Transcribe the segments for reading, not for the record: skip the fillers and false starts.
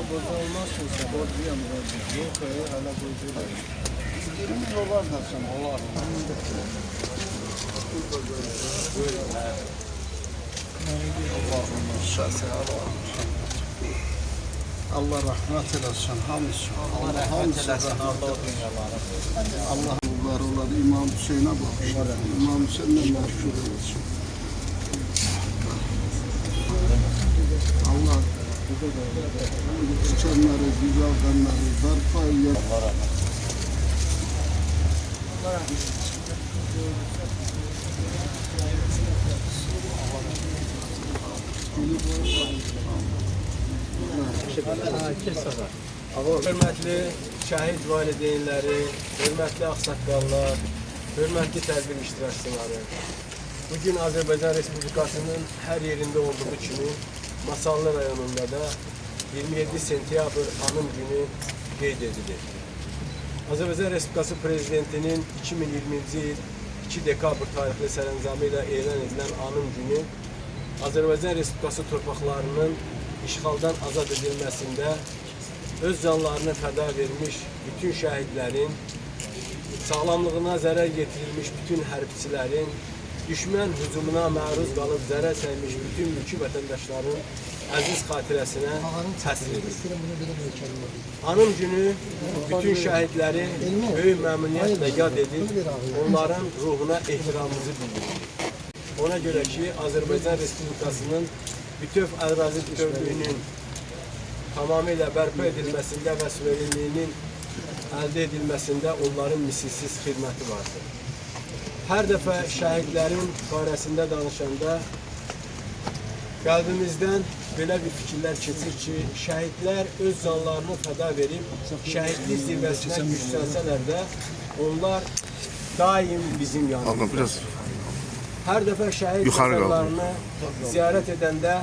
boza olmazsa borcuyam borcu. Yok hala borcuyum. 20 yol var da sen. Olar. Allah'ım şahsen Allah rahmet eylesin. Hamdolsun. Allah rahmet eylesin. Allah var olan İmam Hüseyin'e bakışlar. İmam Hüseyin'le meşhur olsun. Allah çiçekleri, güzel kanları, darpa yer. Allah rahmet Hörmətli şəhid valideynləri, hörmətli ağsaqqallar, hörmətli tədbir iştirakçıları. Bugün Azərbaycan Respublikasının hər yerində olduğu kimi Masallı rayonunda da 27 sentyabr anım günü qeyd edilir. Azərbaycan Respublikası Prezidentinin 2020-ci il 2 dekabr tarixli sərəncamı ilə elan edilən anım günü Azərbaycan Respublikası torpaqlarının işğaldan azad edilməsində öz canlarını fəda vermiş bütün şəhidlərin, sağlamlığına zərər yetirilmiş bütün hərbçilərin, düşmən hücumuna məruz qalıb zərər çəkmiş bütün mülki vətəndaşların əziz xatirəsinə həsr edilir. Anım günü bütün şəhidləri böyük məmnuniyyətlə yad edib, onların ruhuna ehtiramımızı bildirir. Ona görə ki, Azərbaycan Respublikasının bütöv ərazi bütövlüyünün tamamilə bərpa edilməsində və suverenliyinin əldə edilməsində onların misilsiz xidməti vardır. Hər dəfə şəhidlərin barəsində danışanda qəlbimizdən belə bir fikirlər keçir ki, şəhidlər öz canlarını fəda verib, şəhidlik zirvəsinə yüksəlsələr də onlar daim bizim yanımızdır. Hər dəfə şəhid məzarlarını ziyarət edəndə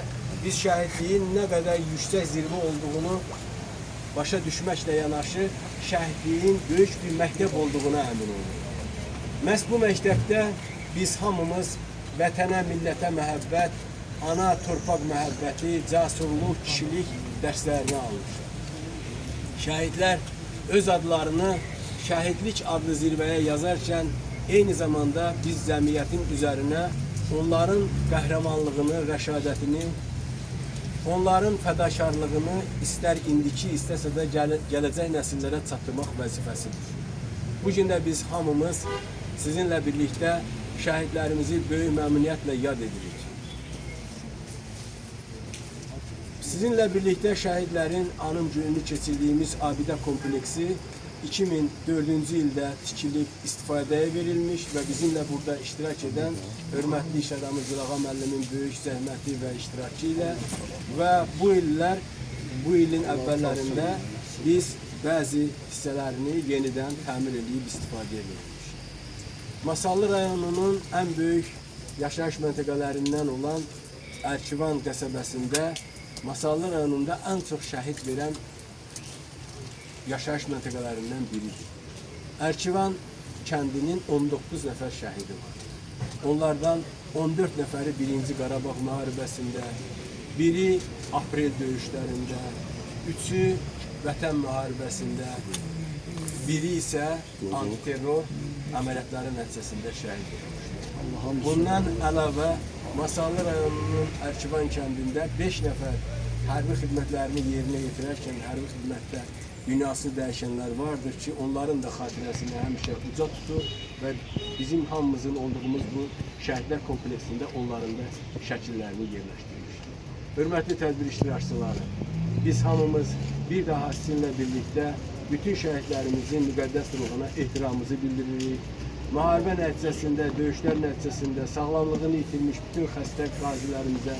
biz şəhidliyin nə qədər yüksək zirvə olduğunu başa düşməklə yanaşı, şəhidliyin böyük bir məktəb olduğuna əmin oluruq. Məhz bu məktəbdə biz hamımız vətənə, millətə məhəbbət, ana torpaq məhəbbəti, cəsurluq, kişilik dərslərini almışıq. Şəhidlər öz adlarını şəhidlik adlı zirvəyə yazarkən eyni zamanda biz cəmiyyətin üzərinə onların qəhrəmanlığını, rəşadətini, onların fədakarlığını istər indiki, istəsə də gələcək nəsillərə çatdırmaq vəzifəsidir. Bugün də biz hamımız sizinlə birlikdə şəhidlərimizi böyük məmnuniyyətlə yad edirik. Sizinlə birlikdə şəhidlərin anım gününü keçirdiyimiz abidə kompleksi 2004-cü ildə tikilib istifadəyə verilmiş və bizimlə burada iştirak edən hörmətli iş adamı Gülağa müəllimin böyük zəhməti və iştirakı ilə və bu ilin əvvəllərində biz bəzi hissələrini yenidən təmir edib istifadəyə verilmiş. Masallı rayonunun ən böyük yaşayış məntəqələrindən olan Ərkivan qəsəbəsində Masallı rayonunda ən çox şəhid verən yaşayış məntəqələrindən biridir. Ərkivan kəndinin 19 nəfər şəhidi var. Onlardan 14 nəfəri 1-ci Qarabağ müharibəsində, biri aprel döyüşlərində, 3-ü vətən müharibəsində, biri isə antiterror əməliyyatları nəticəsində şəhid olmuşdur. Bundan əlavə Masallı rayonunun Ərkivan kəndində 5 nəfər hərbi xidmətlərini yerinə yetirərkən hərbi xidmətdə dünyası dəyişənlər vardır ki, onların da xatirəsini həmişə uca tutur və bizim hamımızın olduğumuz bu şəhidlər kompleksində onların da şəkillərini yerləşdirmişdir. Hörmətli tədbir iştirakçıları, biz hamımız bir daha sizinlə birlikdə bütün şəhidlərimizin müqəddəs ruhuna ehtiramımızı bildiririk. Müharibə nəticəsində, döyüşlər nəticəsində sağlamlığını itirmiş bütün xəstə qazilərimizə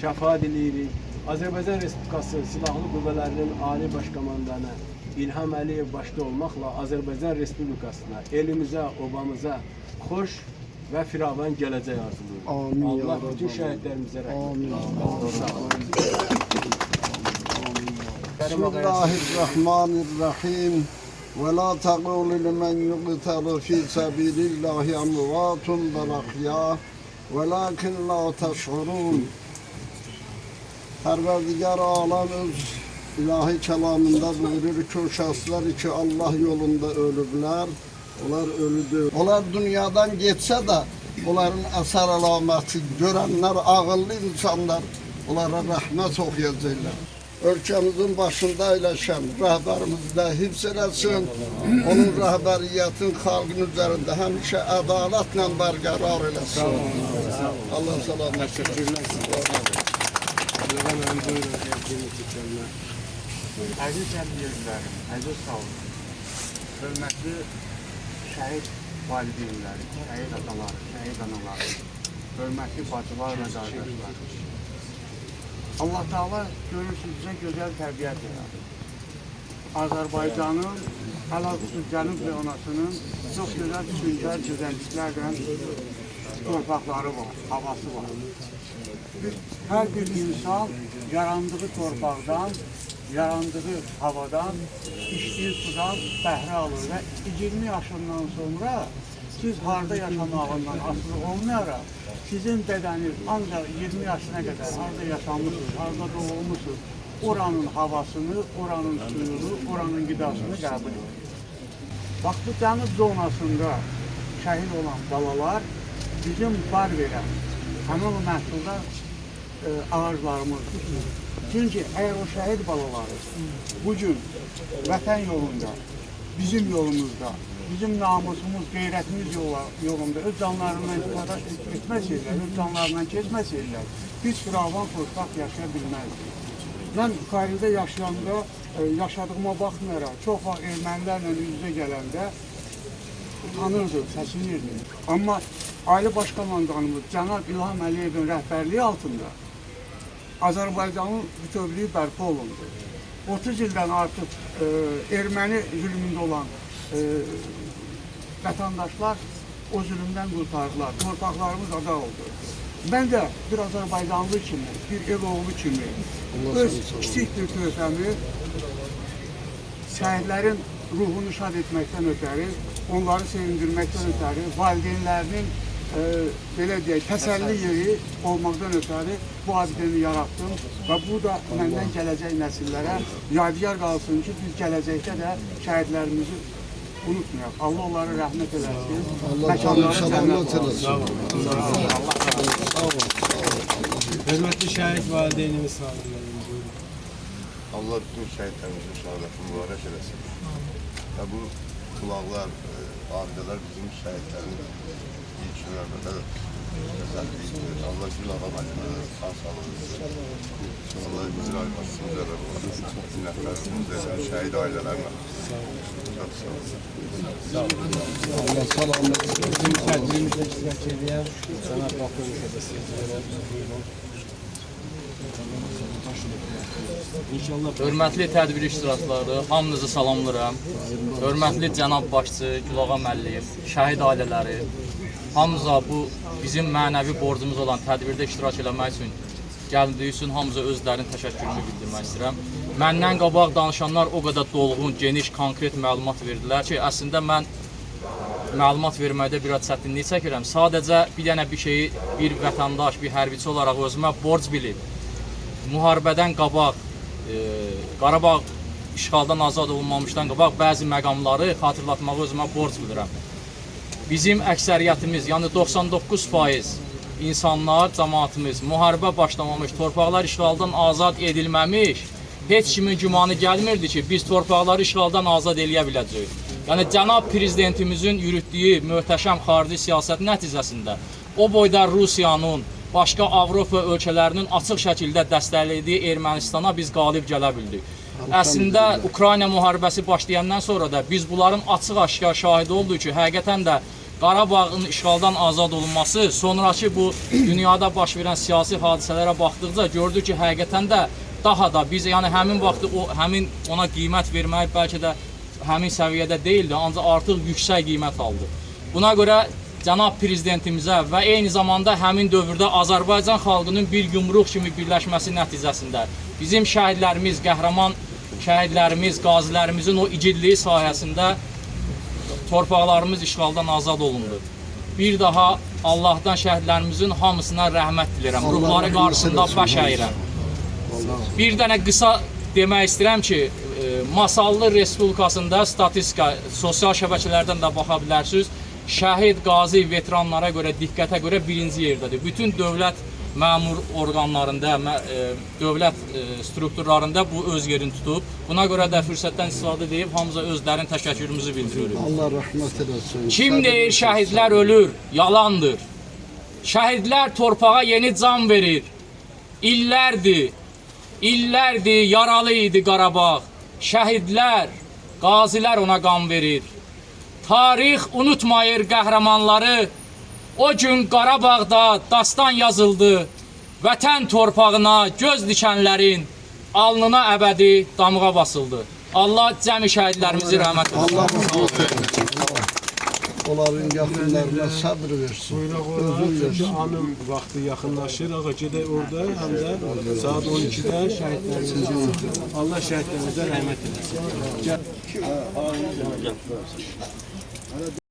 şəfa diləyirik. Azərbaycan Respublikası Silahlı Qüvvələrinin Ali Baş Komandanı İlham Əliyev başda olmaqla Azərbaycan Respublikasına, elimizə, obamıza xoş və firavan gələcək arzulayırıq. Allah bütün şəhidlərimizə rəhmət etsin. Bismillahirrahmanirrahim. Ve la taqulu limen yuqtalu fi sabilillahi amvatun bel ahya velakin la teş'urun. Perverdigar alem öz ilahi kelamında buyurur ki o şahslar ki Allah yolunda ölürler. Onlar ölüdür. Onlar dünyadan geçse de onların eser alameti görenler, ağıllı insanlar onlara rahmet okuyacaklar. Ülkemizin başında iyileşen rəhbərimizdə hifz eləsin. Onun rəhbəriyyətin xalqın üzərində həmişə ədalətlə bərqərar eləsin. Allah salamet eləsin. Əziz cəmiyyətlərim, əziz sağ olun. Hörmətli şəhid valideynləri, şəhid ataları, şəhid anaları, hörmətli bacılar və qardaşlar. Allah Teala görürsünüz bizə gözəl təbiət yaradır. Azərbaycanın, əlaqısız Cənub Leonasının çox gözəl düşüncələr, gözəlliklərlə torpaqları var, havası var. Hər bir insan yarandığı torpaqdan, yarandığı havadan, içdiyi sudan bəhrə alır və 20 yaşından sonra siz harda yaşamağından asılı olmayaraq, sizin bədəniz ancaq 20 yaşına qədər harda yaşamışsınız, harda doğulmuşsunuz, oranın havasını, oranın suyunu, oranın qidasını qəbul edir. Bax, bu Cənub zonasında şəhid olan balalar bizim var verən həmin o məhsulda ağaclarımızdır. Çünki əgər o şəhid balaları bugün vətən yolunda, bizim yolumuzda, bizim namusumuz, qeyrətimiz yolunda öz canlarından istifadə etməsəylər, öz canlarından keçməsəylər, biz firavan xoşbaxt yaşaya bilməzdik. Mən Ukraynada yaşayanda, yaşadığıma baxmayaraq, çox vaxt ermənilərlə üz-üzə gələndə utanırdım, çəkinirdim. Amma Ali Baş Komandanımız Cənab İlham Əliyevin rəhbərliyi altında Azərbaycanın bütövlüyü bərpa olundu. 30 ildən artıq erməni zülmündə olan vətəndaşlar o zülümdən qurtardılar, torpaqlarımız ada oldu. Mən də bir Azərbaycanlı kimi, bir ev oğlu kimi öz kiçik bir töhfəmi şəhidlərin ruhunu şad etməkdən ötəri, onları sevindirməkdən ötəri, valideynlərinin belə deyək, təsəlli yeri olmaqdan ötəri bu abidəni yaratdım və bu da məndən gələcək nəsillərə yadigar qalsın ki, biz gələcəkdə də şəhidlərimizi unutmayaq. Allah onları rəhmət eləsin. Allah canı salamat eləsin. Hörmətli şəhid valideynimiz sağ olun. Allah bütün şəhidlərimizin şəhadətini mübarək eləsin. Və bu qulaqlar, abidələr bizim şəhidlərimiz ilk növbədə gözəlliyidir. Allah gül ağa başına sağ salınızdır. Allah bizim ailəsində və minnətlərimizdə şəhid ailələrinə çox sağ olun. Allah salamet eləsin. Bizim tədbirimizdə iştirak edən Cənab Bakır Müşahidəsiyyələrə buyurun. İnşallah. Hörmətli tədbir iştirakçıları, hamınızı salamlayıram. Hörmətli cənab başçı Gülağa Məlliyev, şəhid ailələri, hamınıza bu bizim mənəvi borcumuz olan tədbirdə iştirak eləmək üçün gəldiyi üçün hamınıza özlərinin təşəkkürümü bildirmək istəyirəm. Məndən qabaq danışanlar o qədər dolğun, geniş, konkret məlumat verdilər ki, əslində mən məlumat verməkdə biraz çətinlik çəkirəm. Sadəcə bir dənə bir şeyi bir vətəndaş, bir hərbiçi olaraq özümə borc bilib, müharibədən qabaq, Qarabağ işğaldan azad olunmamışdan qabaq bəzi məqamları xatırlatmağı özümə borc bilirəm. Bizim əksəriyyətimiz, yəni 99% insanlar, cəmaatımız müharibə başlamamış, torpaqlar işğaldan azad edilməmiş, heç kimin gümanı gəlmirdi ki, biz torpaqları işğaldan azad eləyə biləcəyik. Yəni, cənab prezidentimizin yürütdüyü möhtəşəm xarici siyasət nəticəsində o boyda Rusiyanın, başqa Avropa ölkələrinin açıq şəkildə dəstəklədiyi Ermənistana biz qalib gələ bildik. Əslində, Ukrayna müharibəsi başlayandan sonra da biz bunların açıq-aşkar şahidi olduq ki, həqiqətən də Qarabağın işğaldan azad olunması, sonraki bu dünyada baş verən siyasi hadisələrə baxdıqca gördük ki, həqiqətən də daha da biz, yəni həmin vaxtı həmin ona qiymət vermək bəlkə də həmin səviyyədə deyildi, ancaq artıq yüksək qiymət aldı. Buna görə cənab prezidentimizə və eyni zamanda həmin dövrdə Azərbaycan xalqının bir yumruq kimi birləşməsi nəticəsində bizim şəhidlərimiz, qəhrəman şəhidlərimiz, qazilərimizin o igidliyi sayəsində torpaqlarımız işğaldan azad olundu. Bir daha Allahdan şəhidlərimizin hamısına rəhmət dilirəm. Ruhları qarşısında baş əyirəm. Bir dənə qısa demək istəyirəm ki, Masallı Respublikasında statistika, sosial şəbəkələrdən də baxa bilərsiniz. Şəhid, qazi, veteranlara görə, diqqətə görə birinci yerdədir. Bütün dövlət məmur orqanlarında, dövlət strukturlarında bu öz yerini tutub. Buna görə də fürsətdən istifadə edib hamımıza özlərin təşəkkürümüzü bildiririk. Allah rəhmət eləsin. Kim deyir şəhidlər ölür? Yalandır. Şəhidlər torpağa yeni can verir. İllərdir, yaralı idi Qarabağ. Şəhidlər, qazilər ona qan verir. Tarix unutmayır qəhrəmanları. O gün Qarabağda dastan yazıldı. Vətən torpağına göz dikənlərin alnına əbədi damğa basıldı. Allah cəmi şəhidlərimizi rəhmət etsin. Allah rəhmət eləsin. Onların yaxınlarına səbr versin. Özün versin. Anın vaxtı yaxınlaşır. Ağa gedək orada, həm də saat 12-də şəhidlərimizin Allah şəhidlərimizə rəhmət eləsin.